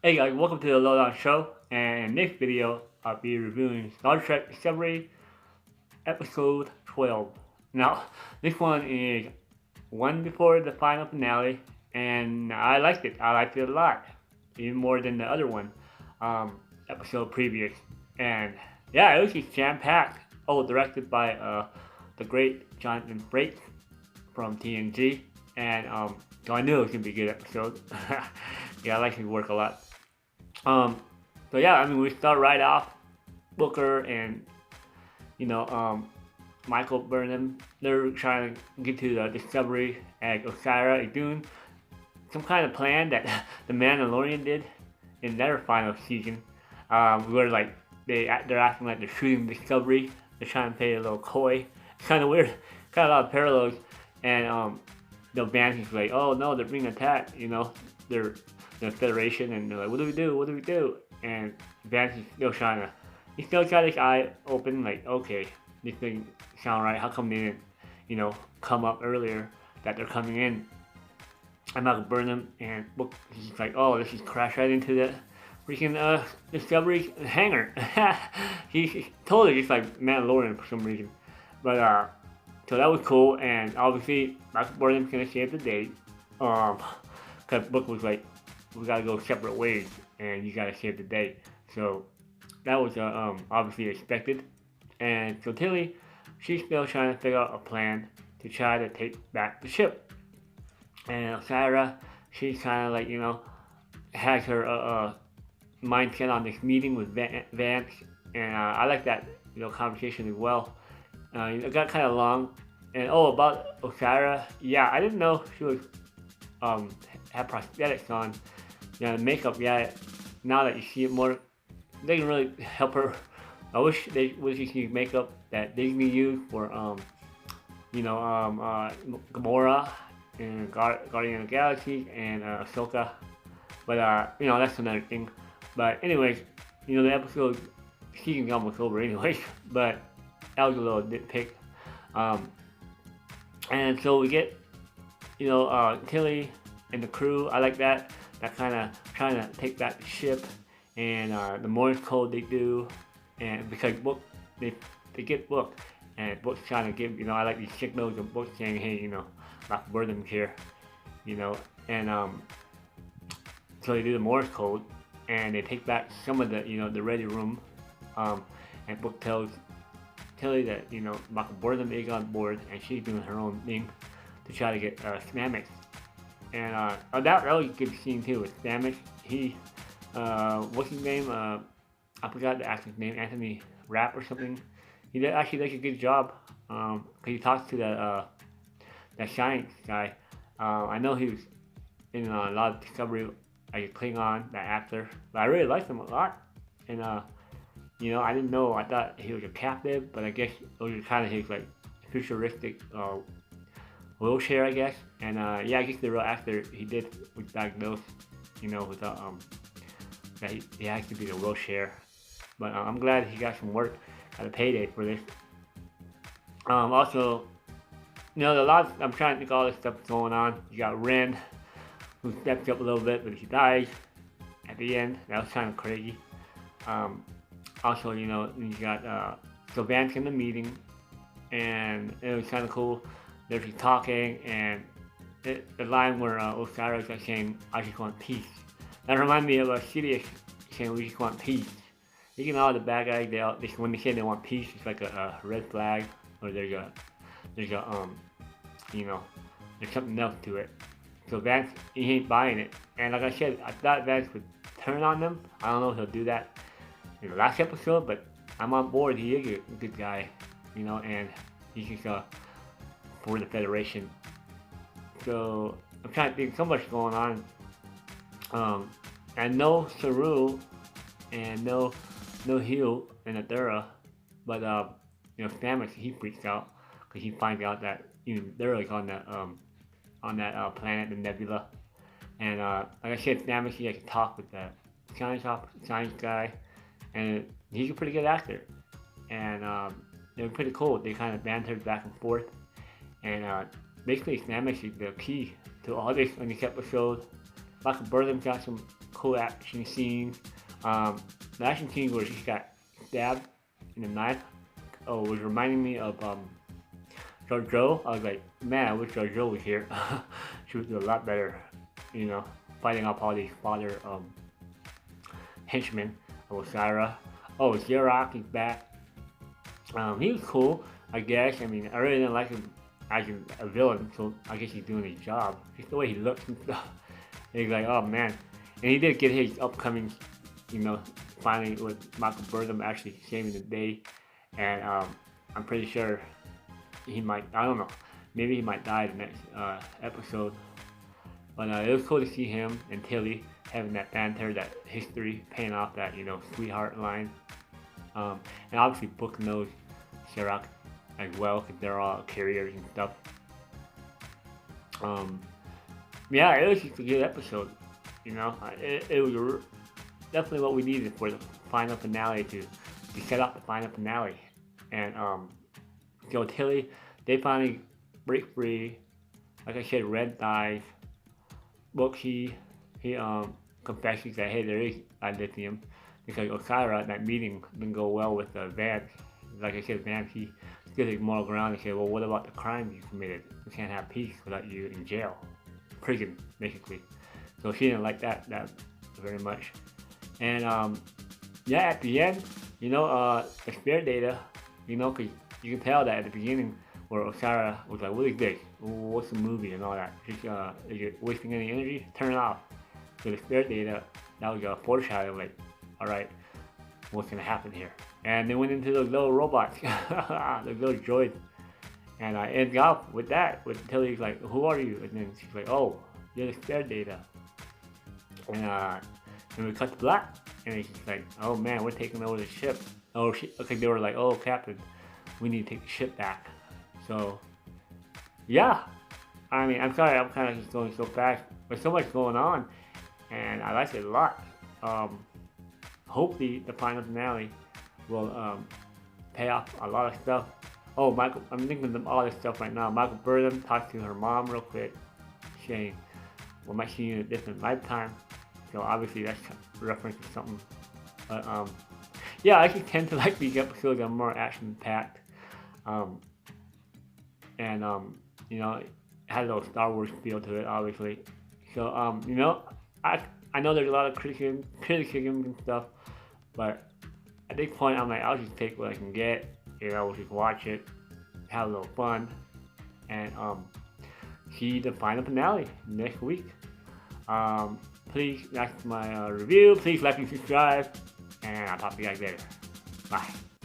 Hey guys, welcome to the Lowdown Show, and in this video, I'll be reviewing Star Trek Discovery Episode 12. Now, this one is one before the final finale, and I liked it. I liked it a lot, even more than the other one, episode previous. And yeah, it was just jam-packed. Oh, directed by the great Jonathan Frakes from TNG, and so I knew it was gonna be a good episode. Yeah, I like his work a lot. So yeah, I mean, we start right off. Booker and Michael Burnham, they're trying to get to the Discovery, and Osira is doing some kind of plan that the Mandalorian did in their final season. Where like they're acting like they're shooting Discovery. They're trying to play a little coy. It's kind of weird. Kind of a lot of parallels. And the Vance is like, oh no, they're being attacked. They're the Federation, and they're like, what do we do? What do we do? And Vance is still trying to. He still got his eye open, like, okay, this thing sound right. How come they didn't, come up earlier that they're coming in? I'm not gonna burn them. And he's like, oh, this is crash right into the freaking Discovery hangar. He's totally just like Mandalorian for some reason. But so that was cool, and obviously Michael Burnham's gonna save the day. Cause Book was like, we gotta go separate ways, and you gotta save the day. So that was obviously expected. And so Tilly, she's still trying to figure out a plan to try to take back the ship. And Sarah, she's kind of like, has her mindset on this meeting with Vance. And I like that, conversation as well. It got kind of long. And about Osira, yeah, I didn't know she was had prosthetics on. The makeup, yeah. Now that you see it more, they can really help her. I wish they would use makeup that Disney used for Gamora and Guardian of the Galaxy and Ahsoka. But that's another thing. But anyways, the episode season's almost over anyways. But that was a little nitpick. And so we get Tilly and the crew. I like that. That kind of trying to take back the ship, and the Morse code they do, and because Book they get Book, and Book's trying to give I like these signals of Book saying, hey, not burn here, and so they do the Morse code, and they take back some of the the ready room, and Book tells Tilly that Michael Burnham is on board, and she's doing her own thing to try to get Stamets. And that was a good scene too with Stamets. He, what's his name? I forgot the actor's name, Anthony Rapp or something. He actually does a good job. Cause he talks to that science guy. I know he was in a lot of Discovery as a Klingon, that actor. But I really liked him a lot. And I didn't know. I thought he was a captive, but I guess those are kind of his like futuristic wheelchair, I guess. And yeah, I guess the real actor, he was diagnosed, with that he has to be a wheelchair. But I'm glad he got some work, got a payday for this. Also, I'm trying to think all this stuff going on. You got Ren, who steps up a little bit, but he dies at the end. That was kind of crazy. Also, you got Sylvan's in the meeting, and it was kind of cool. They're just talking, and the line where Osira is like saying, I just want peace. That reminded me of Sidious saying, we just want peace. All the bad guys, when they say they want peace, it's like a red flag, or there's something else to it. So Vance, he ain't buying it. And like I said, I thought Vance would turn on them. I don't know if he'll do that in the last episode, but I'm on board. He is a good guy, and he's just for the Federation. So I'm trying to think, so much going on. And no Saru and no Hugh and Adara, but Stamets, he freaks out because he finds out that they're like on that planet, the Nebula. And like I said, Stamets, he can talk with that science guy, and he's a pretty good actor. And they were pretty cool. They kind of bantered back and forth. And basically, Stamets is the key to all this on this episode. Michael Burnham got some cool action scenes. The action scene where she got stabbed in the knife was reminding me of JoJo. I was like, man, I wish JoJo was here. She would do a lot better, you know, fighting off all these father henchmen of Osira. Oh, Xerox is back. He was cool, I guess. I mean, I really didn't like him as a villain, so I guess he's doing his job. Just the way he looks and stuff. And he's like, oh man. And he did get his upcoming, you know, finally with Michael Burnham actually saving the day. And I'm pretty sure he might, I don't know, maybe he might die the next episode. But it was cool to see him and Tilly having that banter, that history, paying off that, you know, sweetheart line. And obviously Book knows Xerox as well because they're all carriers and stuff. Yeah, it was just a good episode. You know, it was definitely what we needed for the final finale to set up the final finale. And so Tilly, they finally break free. Like I said, Red dies. Book he confesses that hey, there is lithium because Osira, that meeting didn't go well with Vance. Like I said, Vance, he stood his moral ground and said, well, what about the crimes you committed? We can't have peace without you in jail, prison, basically. So she didn't like that very much. And yeah, at the end, you know, the spirit data, you know, because you can tell that at the beginning where Osira was like, what is this? What's the movie and all that? Just, is it wasting any energy? Turn it off. So the spirit data, that was a foreshadow, like, all right, what's gonna happen here? And they went into those little robots, those little droids. And I ended up with that, with Tilly's like, who are you? And then she's like, oh, you're the spirit data. And then we cut to black, and she's like, oh man, we're taking over the ship. Oh, okay, they were like, oh, Captain, we need to take the ship back. So, yeah. I mean, I'm sorry, I'm kind of just going so fast. There's so much going on, and I like it a lot. Hopefully, the final finale will pay off a lot of stuff. Oh, Michael, I'm thinking of all this stuff right now. Michael Burnham talks to her mom real quick, saying, we might see you in a different lifetime. So obviously that's a reference to something. But yeah, I actually tend to like these episodes that are more action-packed. And you know, it has a little Star Wars feel to it, obviously. So you know, I know there's a lot of criticism and stuff, but at this point I'm like, I'll just take what I can get. You know, just watch it, have a little fun, and see the final finale next week. Please like my review, please like and subscribe, and I'll talk to you guys later. Bye.